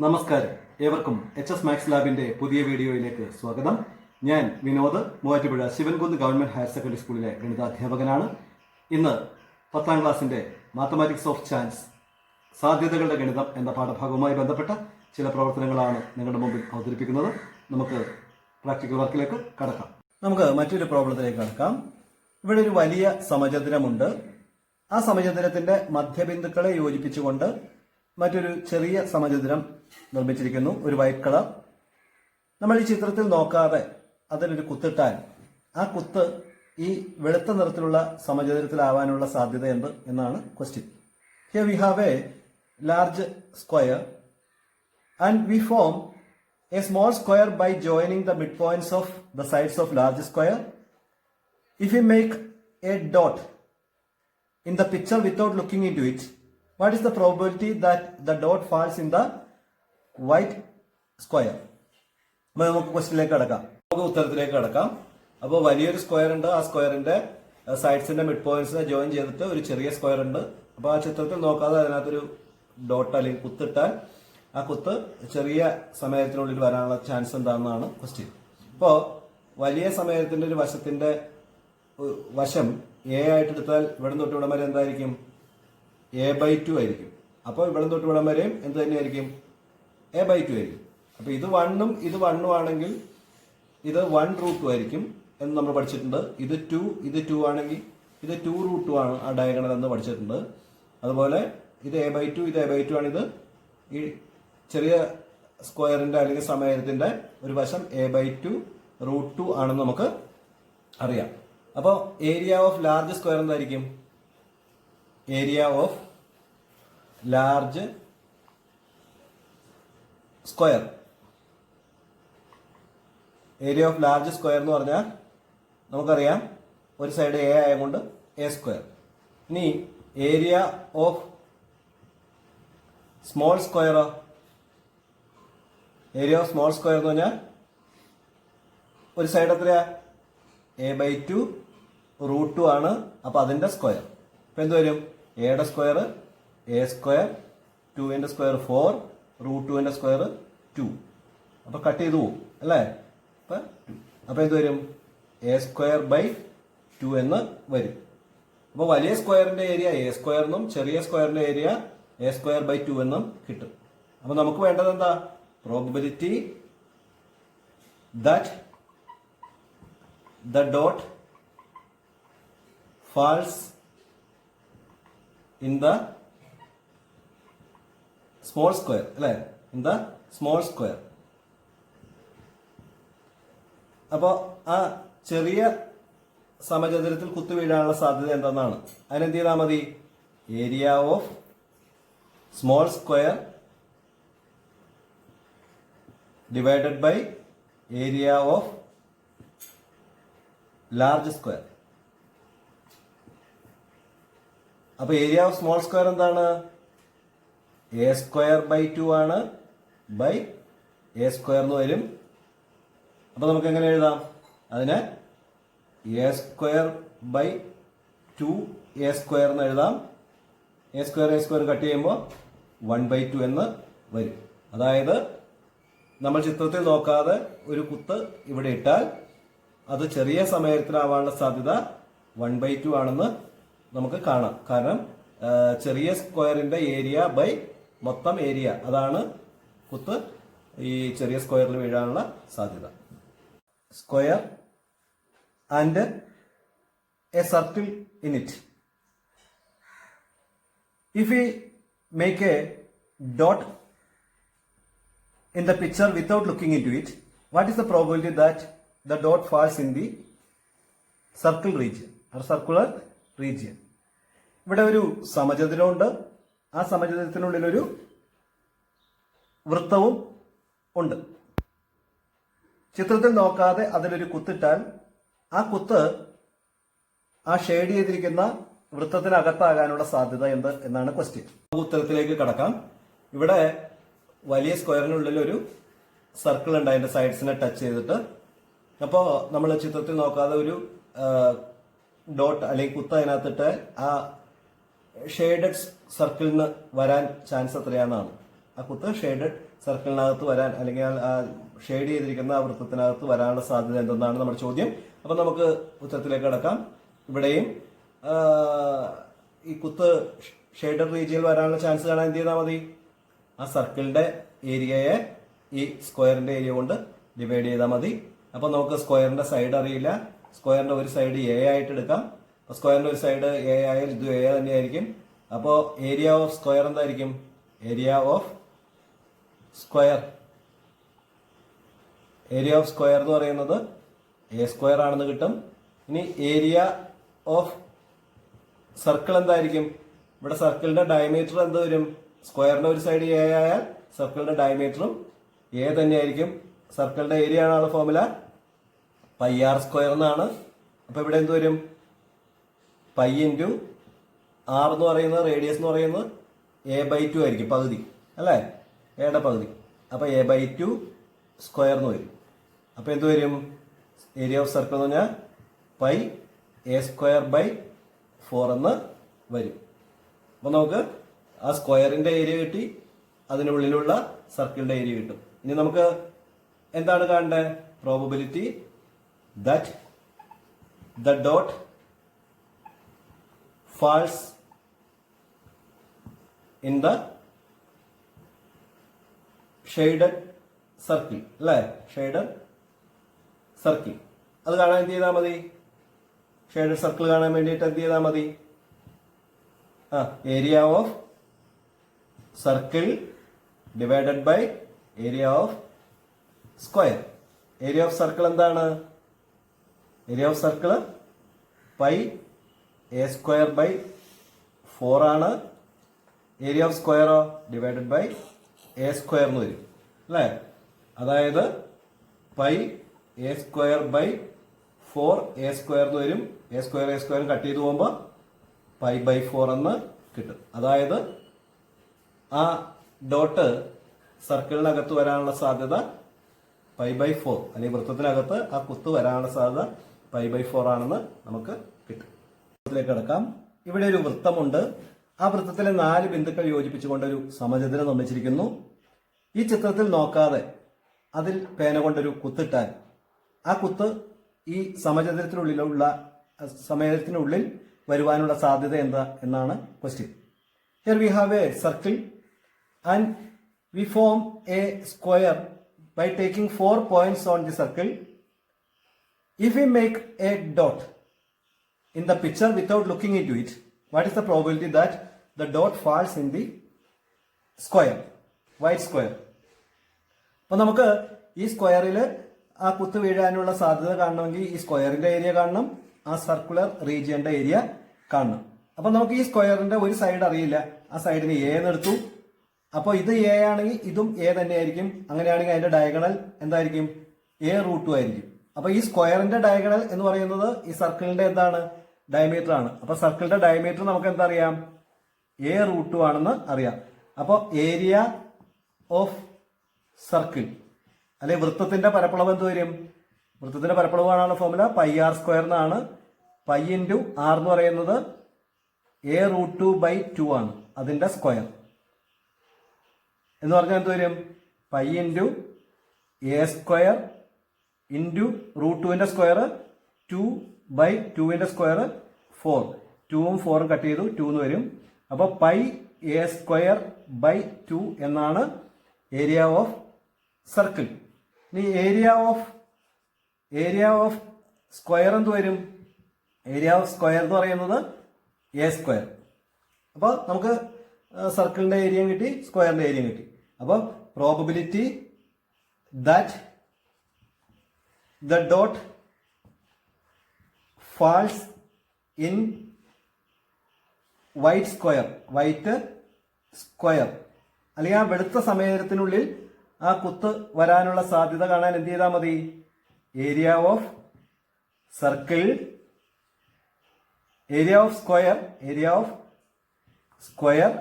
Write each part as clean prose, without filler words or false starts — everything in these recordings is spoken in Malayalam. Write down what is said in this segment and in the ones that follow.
നമസ്കാരം, ഏവർക്കും എച്ച് മാത്സ് ലാബിന്റെ പുതിയ വീഡിയോയിലേക്ക് സ്വാഗതം. ഞാൻ Vinod, Muvattupuzha Sivankunnu government higher secondary സ്കൂളിലെ ഗണിതാധ്യാപകനാണ്. ഇന്ന് 10ാം ക്ലാസിന്റെ മാത്തമാറ്റിക്സ് ഓഫ് ചാൻസ് സാധ്യതകളുടെ ഗണിതം എന്ന പാഠഭാഗവുമായി ബന്ധപ്പെട്ട ചില പ്രവർത്തനങ്ങളാണ് നിങ്ങളുടെ മുമ്പിൽ അവതരിപ്പിക്കുന്നത്. നമുക്ക് പ്രാക്ടിക്കൽ വർക്കിലേക്ക് കടക്കാം. നമുക്ക് മറ്റൊരു പ്രോബ്ലത്തിലേക്ക് കടക്കാം. ഇവിടെ ഒരു വലിയ സമചതുരമുണ്ട്. ആ സമചതുരത്തിന്റെ മധ്യബിന്ദുക്കളെ യോജിപ്പിച്ചുകൊണ്ട് മറ്റൊരു ചെറിയ സമചതുരം നിർമ്മിച്ചിരിക്കുന്നു, ഒരു വൈറ്റ് കളർ. നമ്മൾ ഈ ചിത്രത്തിൽ നോക്കാതെ അതിലൊരു കുത്തിട്ടാൽ ആ കുത്ത് ഈ വെളുത്ത നിറത്തിലുള്ള സമചതുരത്തിലാവാനുള്ള സാധ്യത എന്ത് എന്നാണ് question. Here we have a large square and we form a small square by joining the mid points of the sides of large square. If we make a dot in the picture without looking into it, what is the probability that the dot falls in the white square? നമുക്ക് ക്വസ്റ്റ്യനിലേക്ക് കടക്കാം, നമുക്ക് ഉത്തരത്തിലേക്ക് കടക്കാം. അപ്പോൾ വലിയൊരു സ്ക്വയർ ഉണ്ട്, ആ സ്ക്വയറിന്റെ സൈഡ്സിന്റെ മിഡ് പോയിന്റ്സിനെ ജോയിൻ ചെയ്തിട്ട് ഒരു ചെറിയ സ്ക്വയർ ഉണ്ട്. അപ്പോൾ ആ ചിത്രത്തിൽ നോക്കാതെ അതിനകത്തൊരു ഡോട്ട് അല്ലെങ്കിൽ കുത്തിട്ടാൽ ആ കുത്ത് ചെറിയ സമയത്തിനുള്ളിൽ വരാനുള്ള ചാൻസ് എന്താണെന്നാണ് ക്വസ്റ്റ്യൻ. ഇപ്പോൾ വലിയ സമയത്തിന്റെ ഒരു വശത്തിന്റെ വശം എ ആയിട്ട് എടുത്താൽ ഇവിടെ തൊട്ട് ഇവിടം വരെ എന്തായിരിക്കും? a/2 ആയിരിക്കും. അപ്പോൾ ഇവിടെ തൊട്ട് ഇവിടം വരെയും എന്ത് തന്നെയായിരിക്കും? a/2 ആയിരിക്കും. അപ്പൊ ഇത് 1ഉം ഇത് 1ഉം ആണെങ്കിൽ ഇത് 1√2 ആയിരിക്കും എന്ന് നമ്മൾ പഠിച്ചിട്ടുണ്ട്. ഇത് 2 ആണെങ്കിൽ ഇത് 2√2 ആണ് ആ ഡയഗണൽ എന്ന് പഠിച്ചിട്ടുണ്ട്. അതുപോലെ ഇത് a/2 ഇത് a/2 ആണ്. ഇത് ഈ ചെറിയ സ്ക്വയറിന്റെ അല്ലെങ്കിൽ സമയത്തിന്റെ ഒരു വശം a/2√2 ആണെന്ന് നമുക്ക് അറിയാം. അപ്പോൾ ഏരിയ ഓഫ് ലാർജ് സ്ക്വയർ എന്തായിരിക്കും? ഏരിയ ഓഫ് ലാർജ് സ്ക്വയർ എന്ന് പറഞ്ഞാൽ നമുക്കറിയാം ഒരു സൈഡ് എ ആയതുകൊണ്ട് a². ഇനി ഏരിയ ഓഫ് സ്മോൾ സ്ക്വയറോ? ഏരിയ ഓഫ് സ്മോൾ സ്ക്വയർ എന്ന് പറഞ്ഞാൽ ഒരു സൈഡ് എത്രയാ? a/2√2 ആണ്. അപ്പൊ അതിന്റെ സ്ക്വയർ ഇപ്പൊ എന്ത് വരും? എയുടെ സ്ക്വയർ a², 2ന്റെ സ്ക്വയർ 4, √2ന്റെ സ്ക്വയർ 2. അപ്പൊ കട്ട് ചെയ്തു പോകും അല്ലേ? അപ്പൊ എന്ത് വരും? a²/2 എന്ന് വരും. അപ്പൊ വലിയ സ്ക്വയറിന്റെ ഏരിയ a² എന്നും ചെറിയ സ്ക്വയറിന്റെ ഏരിയ a²/2 എന്നും കിട്ടും. അപ്പൊ നമുക്ക് വേണ്ടത് എന്താ? Probability that the dot falls in the small square, അല്ലേ? in the small square. അപ്പോ ആ ചെറിയ സമചതുരത്തിൽ കുത്തു വീഴാനുള്ള സാധ്യത എന്തെന്നാണ്. അതിനെന്ത് ചെയ്താൽ മതി? Area of small square divided by area of large square. അപ്പൊ ഏരിയ ഓഫ് സ്മോൾ സ്ക്വയർ എന്താണ്? a²/2 ആണ് ബൈ a² എന്ന് വരും. അപ്പൊ നമുക്ക് എങ്ങനെ എഴുതാം? അതിനെ a²/2 a² എന്ന് എഴുതാം. a² കട്ട് ചെയ്യുമ്പോൾ 1/2 എന്ന് വരും. അതായത് നമ്മൾ ചിത്രത്തിൽ നോക്കാതെ ഒരു കുത്ത് ഇവിടെ ഇട്ടാൽ അത് ചെറിയ സമയത്തിലാവാനുള്ള സാധ്യത 1/2 ആണെന്ന് നമുക്ക് കാണാം. കാരണം ചെറിയ സ്ക്വയറിന്റെ ഏരിയ ബൈ മൊത്തം ഏരിയ, അതാണ് കുത്ത് ഈ ചെറിയ സ്ക്വയറിൽ വീഴാനുള്ള സാധ്യത. Square and A circle in it. If we make a dot in the picture without looking into it, what is the probability that the dot falls in the circle region or circular region? ഇവിടെ ഒരു സമചതുരമുണ്ട്. ആ സമചതുരത്തിനുള്ളിൽ ഒരു വൃത്തവും ഉണ്ട്. ചിത്രത്തിൽ നോക്കാതെ അതിലൊരു കുത്തിട്ടാൽ ആ കുത്ത് ആ ഷെയ്ഡ് ചെയ്തിരിക്കുന്ന വൃത്തത്തിനകത്താകാനുള്ള സാധ്യത എന്ത് എന്നാണ് ക്വസ്റ്റ്യൻ. ഉത്തരത്തിലേക്ക് കടക്കാം. ഇവിടെ വലിയ സ്ക്വയറിനുള്ളിൽ ഒരു സർക്കിൾ ഉണ്ട്, അതിന്റെ സൈഡ്സിനെ ടച്ച് ചെയ്തിട്ട്. അപ്പോൾ നമ്മൾ ചിത്രത്തിൽ നോക്കാതെ ഒരു ഡോട്ട് അല്ലെങ്കിൽ കുത്ത് അതിനകത്തിട്ട് ആ ഷെയ്ഡഡ് സർക്കിളിന് വരാൻ ചാൻസ് എത്രയാണെന്നാണ്. ആ കുത്ത് ഷെയ്ഡഡ് സർക്കിളിനകത്ത് വരാൻ അല്ലെങ്കിൽ ആ ഷെയ്ഡ് ചെയ്തിരിക്കുന്ന ആ വൃത്തത്തിനകത്ത് വരാനുള്ള സാധ്യത എന്തെന്നാണ് നമ്മുടെ ചോദ്യം. അപ്പം നമുക്ക് ഉത്തരത്തിലേക്ക് കടക്കാം. ഇവിടെയും ഈ കുത്ത് ഷെയ്ഡഡ് റീജിയനിൽ വരാനുള്ള ചാൻസ് കാണാൻ എന്ത് ചെയ്താൽ മതി? ആ സർക്കിളിന്റെ ഏരിയയെ ഈ സ്ക്വയറിന്റെ ഏരിയ കൊണ്ട് ഡിവൈഡ് ചെയ്താൽ മതി. അപ്പൊ നമുക്ക് സ്ക്വയറിന്റെ സൈഡ് അറിയില്ല. സ്ക്വയറിന്റെ ഒരു സൈഡ് എ ആയിട്ട് എടുക്കാം. അപ്പൊ സ്ക്വയറിന്റെ ഒരു സൈഡ് എ ആയാൽ ഇത് എ തന്നെയായിരിക്കും. അപ്പോ ഏരിയ ഓഫ് സ്ക്വയർ എന്തായിരിക്കും? ഏരിയ ഓഫ് സ്ക്വയർ എന്ന് പറയുന്നത് എ സ്ക്വയർ ആണെന്ന് കിട്ടും. ഇനി ഏരിയ ഓഫ് സർക്കിൾ എന്തായിരിക്കും? ഇവിടെ സർക്കിളിന്റെ ഡയമീറ്റർ എന്ത് വരും? സ്ക്വയറിന്റെ ഒരു സൈഡ് എ ആയാൽ സർക്കിളിന്റെ ഡയമീറ്ററും എ തന്നെയായിരിക്കും. സർക്കിളിന്റെ ഏരിയ ആണ് ഫോർമുല പൈ ആർ സ്ക്വയർ എന്നാണ്. അപ്പൊ ഇവിടെ എന്ത് വരും? പൈ ഇൻറ്റു ആർ എന്ന് പറയുന്നത്, റേഡിയസ് എന്ന് പറയുന്നത് a/2 ആയിരിക്കും, പകുതി അല്ലേ? എയുടെ പകുതി. അപ്പൊ a/2 സ്ക്വയർ എന്ന് വരും. അപ്പൊ എന്ത് വരും? ഏരിയ ഓഫ് സർക്കിൾ എന്ന് പറഞ്ഞാൽ പൈ a²/4 എന്ന് വരും. അപ്പൊ നമുക്ക് ആ സ്ക്വയറിന്റെ ഏരിയ കിട്ടി, അതിനുള്ളിലുള്ള സർക്കിളിന്റെ ഏരിയ കിട്ടും. ഇനി നമുക്ക് എന്താണ് കാണേണ്ടത്? Probability that the dot falls in the shaded circle അല്ലേ? ഷെയ്ഡഡ് സർക്കിൾ അത് കാണാൻ എന്ത് ചെയ്താൽ മതി? ഷെയ്ഡഡ് സർക്കിൾ കാണാൻ വേണ്ടിയിട്ട് എന്ത് ചെയ്താൽ മതി? Area of circle divided by area of square. Area of circle എന്താണ്? Area of circle pi a²/4 ആണ്. ഏരിയ ഓഫ് സ്ക്വയറോ ഡിവൈഡഡ് ബൈ a² എന്ന് വരും അല്ലേ? അതായത് പൈ a²/4 a² എന്ന് വരും. a² കട്ട് ചെയ്ത് പോകുമ്പോൾ π/4 എന്ന് കിട്ടും. അതായത് ആ ഡോട്ട് സർക്കിളിനകത്ത് വരാനുള്ള സാധ്യത π/4, അല്ലെങ്കിൽ വൃത്തത്തിനകത്ത് ആ കുത്ത് വരാനുള്ള സാധ്യത π/4 ആണെന്ന് നമുക്ക് കിട്ടും. വൃത്തത്തിലേക്ക് കിടക്കാം. ഇവിടെ ഒരു വൃത്തമുണ്ട്. ആ വൃത്തത്തിലെ 4 ബിന്ദുക്കൾ യോജിപ്പിച്ചുകൊണ്ട് ഒരു സമചതുരം നിർമ്മിച്ചിരിക്കുന്നു. ഈ ചിത്രത്തിൽ നോക്കാതെ അതിൽ പേന കൊണ്ടൊരു കുത്തിട്ടാൽ ആ കുത്ത് ഈ സമചതുരത്തിനുള്ളിൽ വരുവാനുള്ള സാധ്യത എന്താ എന്നാണ് question. Here we have A circle and we form A square by taking 4 points on the circle. If we make a dot in the picture without looking into it, what is the probability that the dot falls in the square, white square? അപ്പോൾ നമുക്ക് ഈ സ്ക്വയറിൽ ആ കുത്ത് വീഴാനുള്ള സാധ്യത കാണണമെങ്കിൽ ഈ സ്ക്വയറിന്റെ ഏരിയ കാണണം, ആ സർക്കുലർ റീജിയന്റെ ഏരിയ കാണണം. അപ്പൊ നമുക്ക് ഈ സ്ക്വയറിന്റെ ഒരു സൈഡ് അറിയില്ല. ആ സൈഡിന് എ എന്ന് എടുത്തു. അപ്പോൾ ഇത് എ ആണെങ്കിൽ ഇതും എ തന്നെയായിരിക്കും. അങ്ങനെയാണെങ്കിൽ അതിന്റെ ഡയഗണൽ എന്തായിരിക്കും? a√2 ആയിരിക്കും. അപ്പൊ ഈ സ്ക്വയറിന്റെ ഡയഗണൽ എന്ന് പറയുന്നത് ഈ സർക്കിളിന്റെ എന്താണ്? ഡയമീറ്റർ ആണ്. അപ്പൊ സർക്കിളിന്റെ ഡയമീറ്റർ നമുക്ക് എന്താ അറിയാം? a√2 ആണെന്ന് അറിയാം. അപ്പോൾ ഏരിയ ഓഫ് സർക്കിൾ അല്ലെ വൃത്തത്തിന്റെ പരപ്പളവ് എന്ത് വരും? വൃത്തത്തിന്റെ പരപ്പളവ് കാണാനുള്ള ഫോർമുല പൈ r² എന്നാണ്. പൈ ഇൻറ്റു ആർ എന്ന് പറയുന്നത് a√2/2 ആണ്, അതിന്റെ സ്ക്വയർ എന്ന് പറഞ്ഞാൽ എന്ത് വരും? പൈ ഇൻറ്റു a² ഇൻറ്റു √2ന്റെ സ്ക്വയർ 2/2ന്റെ സ്ക്വയർ 4. 2ഉം 4ഉം കട്ട് ചെയ്തു 2 എന്ന് വരും. അപ്പോൾ പൈ a²/2 എന്നാണ് ഏരിയ ഓഫ് സർക്കിൾ. ഇനി ഏരിയ ഓഫ് സ്ക്വയർ എന്ത് വരും? ഏരിയ ഓഫ് സ്ക്വയർ എന്ന് പറയുന്നത് a². അപ്പോൾ നമുക്ക് സർക്കിളിന്റെ ഏരിയയും കിട്ടി, സ്ക്വയറിന്റെ ഏരിയയും കിട്ടി. അപ്പോൾ probability that the dot falls in white square അല്ലെങ്കിൽ ആ വെളുത്ത സമയത്തിനുള്ളിൽ ആ കുത്ത് വരാനുള്ള സാധ്യത കാണാൻ എന്ത് ചെയ്താൽ മതി? Area of circle, area of square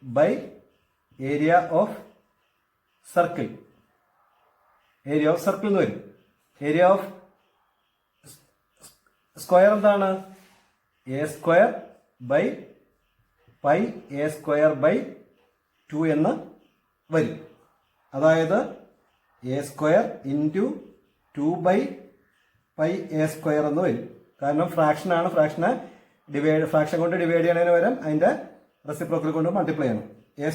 by area of circle. Area of circle എന്ന് വരും. ഏരിയ ഓഫ് സ്ക്വയർ എന്താണ്? a² ബൈ പൈ a²/2 എന്ന് വരും. അതായത് a² ഇൻറ്റു 2/πa² എന്ന് വരും. കാരണം ഫ്രാക്ഷനാണ്, ഫ്രാക്ഷൻ കൊണ്ട് ഡിവൈഡ് ചെയ്യണതിന് പകരം അതിൻ്റെ റെസിപ്രോക്കൽ കൊണ്ട് മൾട്ടിപ്ലൈ ചെയ്യണം. a²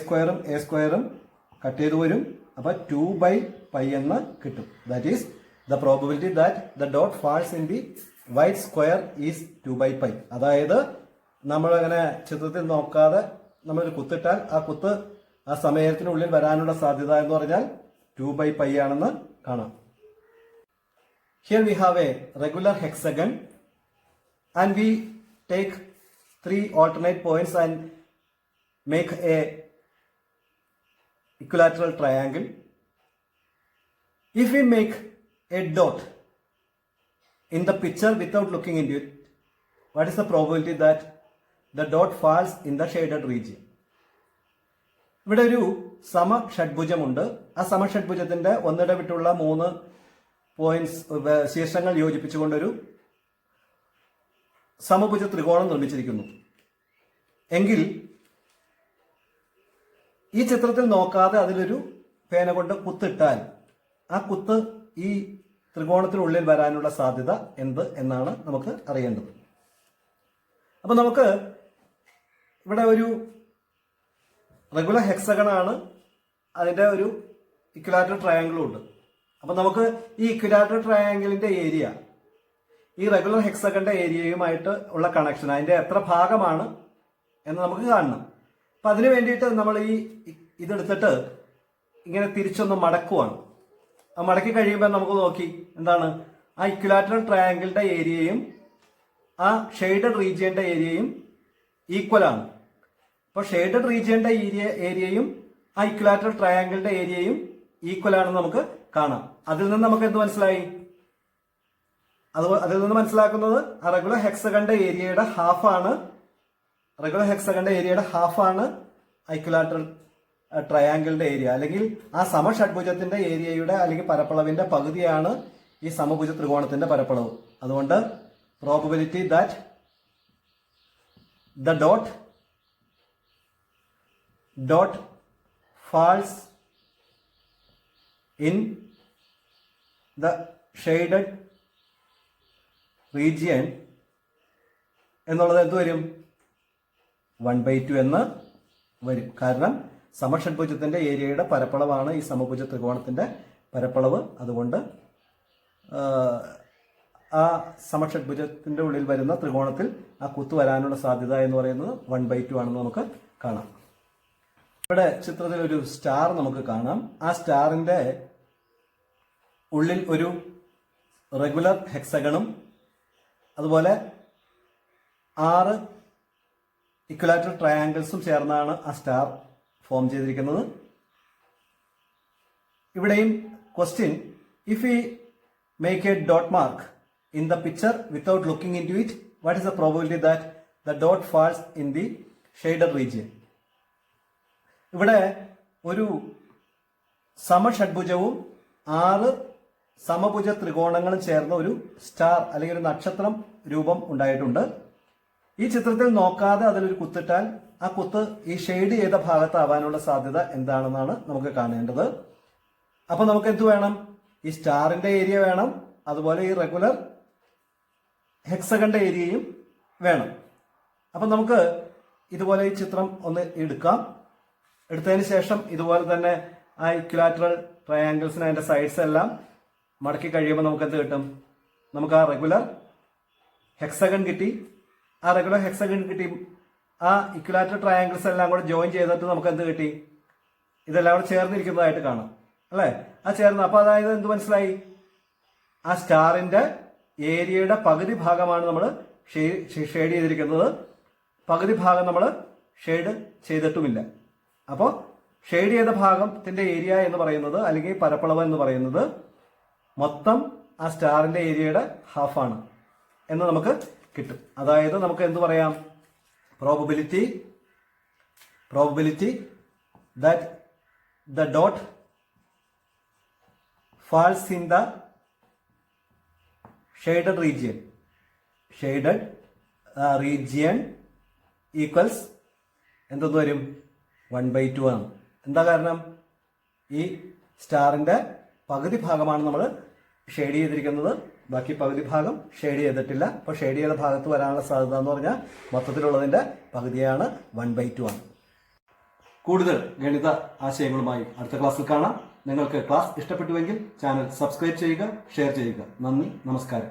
കട്ട് ചെയ്ത് വരും. അപ്പോൾ 2/π എന്ന് കിട്ടും. That is the probability that the dot falls in the white square is 2/π. അതായത് നമ്മളങ്ങനെ ചിത്രത്തിൽ നോക്കാതെ നമ്മളൊരു കുത്തിട്ടാൽ ആ കുത്ത് ആ സമയത്തിനുള്ളിൽ വരാനുള്ള സാധ്യത എന്ന് പറഞ്ഞാൽ 2/π ആണെന്ന് കാണാം. Here we have a regular hexagon and we take 3 alternate points and make a equilateral triangle. If we make a dot in the picture without looking into it, what is the probability that the dot falls in the shaded region? ഇവിടെ ഒരു സമഷഡ്ഭുജമുണ്ട്. ആ സമഷഡ്ഭുജത്തിന്റെ ഒന്നിടവിട്ടുള്ള 3 പോയിന്റ്സ് ശീർഷങ്ങൾ യോജിപ്പിച്ചുകൊണ്ടൊരു സമഭുജ ത്രികോണം നിർമ്മിച്ചിരിക്കുന്നു. എങ്കിൽ ഈ ചിത്രത്തിൽ നോക്കാതെ അതിലൊരു പേന കൊണ്ട് കുത്തിട്ടാൽ ആ കുത്ത് ഈ ത്രികോണത്തിനുള്ളിൽ വരാനുള്ള സാധ്യത എന്ത് എന്നാണ് നമുക്ക് അറിയേണ്ടത്. അപ്പൊ നമുക്ക് ഇവിടെ ഒരു റെഗുലർ ഹെക്സഗണാണ്, അതിന്റെ ഒരു ഇക്വിലാറ്ററൽ ട്രയാങ്കിളും ഉണ്ട്. അപ്പൊ നമുക്ക് ഈ ഇക്വിലാറ്ററൽ ട്രയാങ്കിളിന്റെ ഏരിയ ഈ റെഗുലർ ഹെക്സഗന്റെ ഏരിയയുമായിട്ട് ഉള്ള കണക്ഷൻ, അതിന്റെ എത്ര ഭാഗമാണ് എന്ന് നമുക്ക് കാണണം. അപ്പൊ അതിനു വേണ്ടിയിട്ട് നമ്മൾ ഇതെടുത്തിട്ട് ഇങ്ങനെ തിരിച്ചൊന്ന് മടക്കുവാണ്. ആ മടക്കി കഴിയുമ്പോൾ നമുക്ക് നോക്കി എന്താണ്, ആ ഇക്വിലാറ്ററൽ ട്രയാങ്കിളിന്റെ ഏരിയയും ആ ഷെയ്ഡഡ് റീജിയന്റെ ഏരിയയും ഈക്വൽ ആണ്. അപ്പോൾ ഷെയ്ഡഡ് റീജിയന്റെ ഏരിയയും ആ ഇക്വിലാറ്ററൽ ട്രയാങ്കിളിന്റെ ഏരിയയും ഈക്വൽ ആണെന്ന് നമുക്ക് കാണാം. അതിൽ നിന്ന് നമുക്ക് എന്ത് മനസ്സിലായി? അതിൽ നിന്ന് മനസ്സിലാക്കുന്നത് ആ റെഗുലർ ഹെക്സഗന്റെ ഏരിയയുടെ ഹാഫാണ് ഇക്വിലാറ്ററൽ ട്രയാങ്കിളിന്റെ ഏരിയ, അല്ലെങ്കിൽ ആ സമഷഡ്ഭുജത്തിന്റെ ഏരിയയുടെ അല്ലെങ്കിൽ പരപ്പളവിന്റെ പകുതിയാണ് ഈ സമഭുജ ത്രികോണത്തിന്റെ പരപ്പളവ്. അതുകൊണ്ട് probability that the dot falls in the shaded region എന്നുള്ളത് എന്ത് വരും? 1/2 എന്ന് വരും. കാരണം സമഷഡ്ഭുജത്തിന്റെ ഏരിയയുടെ പരപ്പളവാണ് ഈ സമഭുജ ത്രികോണത്തിന്റെ പരപ്പളവ്. അതുകൊണ്ട് ആ സമഷഡ്ഭുജത്തിന്റെ ഉള്ളിൽ വരുന്ന ത്രികോണത്തിൽ ആ കുത്തു വരാനുള്ള സാധ്യത എന്ന് പറയുന്നത് 1/2 ആണെന്ന് നമുക്ക് കാണാം. ഇവിടെ ചിത്രത്തിൽ ഒരു സ്റ്റാർ നമുക്ക് കാണാം. ആ സ്റ്റാറിന്റെ ഉള്ളിൽ ഒരു റെഗുലർ ഹെക്സഗണും അതുപോലെ 6 ഇക്വിലാറ്ററൽ ട്രയാങ്കിൾസും ചേർന്നാണ് ആ സ്റ്റാർ ഫോം ചെയ്തിരിക്കുന്നത്. ഇവിടെയും question, if we make a dot mark in the picture without looking in to it, what is the probability that the dot falls in the shaded region? ഇവിടെ ഒരു സമഷഡ്ഭുജവും 6 സമഭുജ ത്രികോണങ്ങളും ചേർന്ന ഒരു സ്റ്റാർ അല്ലെങ്കിൽ ഒരു നക്ഷത്രം രൂപം ഉണ്ടായിട്ടുണ്ട്. ഈ ചിത്രത്തിൽ നോക്കാതെ അതിലൊരു കുത്തിട്ടാൽ ആ കുത്ത് ഈ ഷെയ്ഡ് ചെയ്ത ഭാഗത്താവാനുള്ള സാധ്യത എന്താണെന്നാണ് നമുക്ക് കാണേണ്ടത്. അപ്പൊ നമുക്ക് എന്ത് വേണം? ഈ സ്റ്റാറിന്റെ ഏരിയ വേണം, അതുപോലെ ഈ റെഗുലർ ഹെക്സഗന്റെ ഏരിയയും വേണം. അപ്പൊ നമുക്ക് ഇതുപോലെ ഈ ചിത്രം ഒന്ന് എടുത്തതിന് ശേഷം ഇതുപോലെ തന്നെ ആ ഇക്വിലാറ്ററൽ ട്രയാങ്കിൾസിന് അതിന്റെ സൈഡ്സ് എല്ലാം മടക്കി കഴിയുമ്പോൾ നമുക്ക് എന്ത് കിട്ടും? നമുക്ക് ആ റെഗുലർ ഹെക്സഗൺ കിട്ടി. ആ ഇക്വിലാറ്ററൽ ട്രയാങ്കിൾസ് എല്ലാം കൂടെ ജോയിൻ ചെയ്തിട്ട് നമുക്ക് എന്ത് കിട്ടി? ഇതെല്ലാം കൂടെ ചേർന്നിരിക്കുന്നതായിട്ട് കാണാം, അല്ലേ? ആ ചേർന്ന്, അപ്പൊ അതായത് എന്ത് മനസ്സിലായി? ആ സ്റ്റാറിന്റെ ഏരിയയുടെ പകുതി ഭാഗമാണ് നമ്മൾ ഷെയ്ഡ് ചെയ്തിരിക്കുന്നത്, പകുതി ഭാഗം നമ്മൾ ഷെയ്ഡ് ചെയ്തിട്ടുമില്ല. അപ്പോൾ ഷെയ്ഡ് ചെയ്ത ഭാഗത്തിന്റെ ഏരിയ എന്ന് പറയുന്നത്, അല്ലെങ്കിൽ പരപ്പളവ് എന്ന് പറയുന്നത് മൊത്തം ആ സ്റ്റാറിന്റെ ഏരിയയുടെ ഹാഫാണ് എന്ന് നമുക്ക് കിട്ടും. അതായത് നമുക്ക് എന്ത് പറയാം? Probability that the dot falls in the shaded region equals എന്തെന്ന് വരും? 1/2 ആണ്. എന്താ കാരണം? ഈ സ്റ്റാറിൻ്റെ പകുതി ഭാഗമാണ് നമ്മൾ ഷെയ്ഡ് ചെയ്തിരിക്കുന്നത്. ബാക്കി പകുതി ഭാഗം ഷെയ്ഡ് ചെയ്തിട്ടില്ല. അപ്പോൾ ഷെയ്ഡ് ചെയ്ത ഭാഗത്ത് വരാനുള്ള സാധ്യത എന്ന് പറഞ്ഞാൽ മൊത്തത്തിലുള്ളതിൻ്റെ പകുതിയാണ് 1/2 ആണ്. കൂടുതൽ ഗണിത ആശയങ്ങളുമായി അടുത്ത ക്ലാസ്സിൽ കാണാം. നിങ്ങൾക്ക് ക്ലാസ് ഇഷ്ടപ്പെട്ടുവെങ്കിൽ ചാനൽ സബ്സ്ക്രൈബ് ചെയ്യുക, ഷെയർ ചെയ്യുക. നന്ദി, നമസ്കാരം.